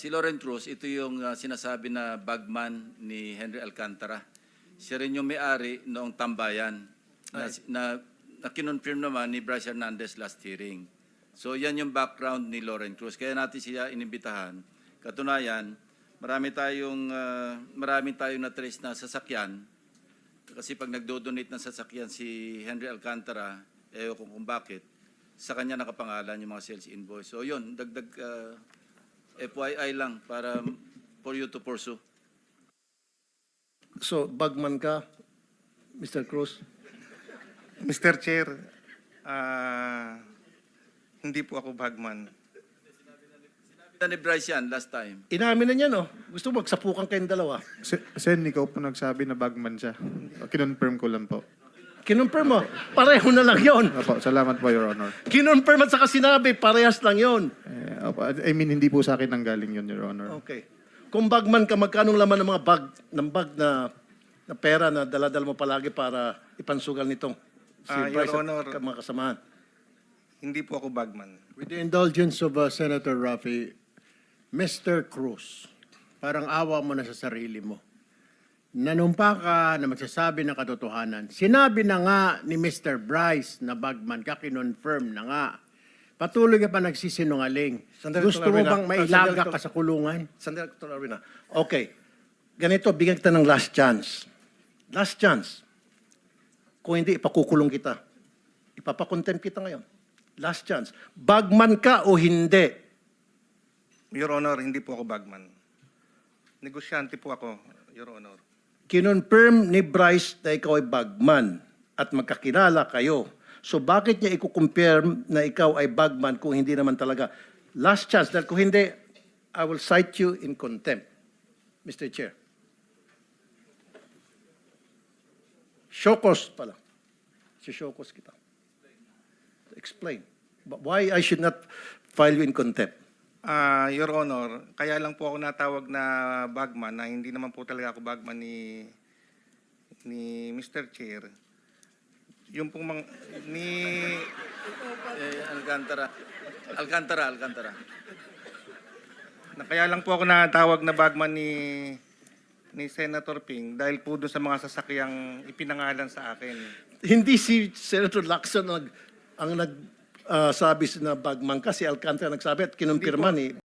Si Loren Cruz, ito yung sinasabi na bagman ni Henry Alcantara. Siya rin yung may-ari noong tambayan na kinonfirm naman ni Bryce Hernandez last hearing. So yan yung background ni Loren Cruz. Kaya natin siya inimbitahan. Katunayan, marami tayong na-trace na sasakyan. Kasi pag nagdo-donate ng sasakyan si Henry Alcantara, kung bakit, sa kanya nakapangalan yung mga sales invoice. So yun, dagdag FYI lang para for you to pursue. So, bagman ka, Mr. Cruz? Mr. Chair, hindi po ako bagman. Sinabi ni Bryce yan last time. Inamin na niya, no? Gusto mo magsapukan kayong dalawa. Sen, ikaw po nagsabi na bagman siya. Kinonfirm ko lang po. Kinonfirm mo, pareho na lang yon. Opo, salamat po, Your Honor. Kinonfirm at saka sinabi, parehas lang yon. Opo, I mean, hindi po sa akin nanggaling yun, Your Honor. Okay. Kung bagman ka, magkanong laman ng mga bag na pera na dala-dala mo palagi para ipansugal nitong si Your Bryce Honor, at mga kasamahan? Hindi po ako bagman. With the indulgence of Senator Rafi, Mr. Cruz, parang awa mo na sa sarili mo. Nanumpa ka na magsasabi ng katotohanan. Sinabi na nga ni Mr. Bryce na bagman ka, kinonfirm na nga. Patuloy ka pa nagsisinungaling. Sandali, Gusto mo bang mailaga ka sa kulungan? Sandali, Dr. Arvina. Okay. Ganito, bigyan kita ng last chance. Last chance. Kung hindi, ipakukulong kita. Ipapakontempt kita ngayon. Last chance. Bagman ka o hindi? Your Honor, hindi po ako bagman. Negosyante po ako, Your Honor. Kinonfirm ni Bryce na ikaw ay bagman at magkakilala kayo. So bakit niya i-confirm na ikaw ay bagman kung hindi naman talaga? Last chance. Dahil kung hindi, I will cite you in contempt, Mr. Chair. Showcause pala. Si-showcause kita. Explain. Why I should not file you in contempt? Your Honor, kaya lang po ako natawag na bagman na hindi naman po talaga ako bagman ni Mr. Chair. Yung pong Alcantara. Kaya lang po ako natawag na bagman ni Senator Ping dahil po doon sa mga sasakyang ipinangalan sa akin. Hindi si Senator Lacson ang sabi na bagman ka, si Alcantara nagsabi at kinumpirma ni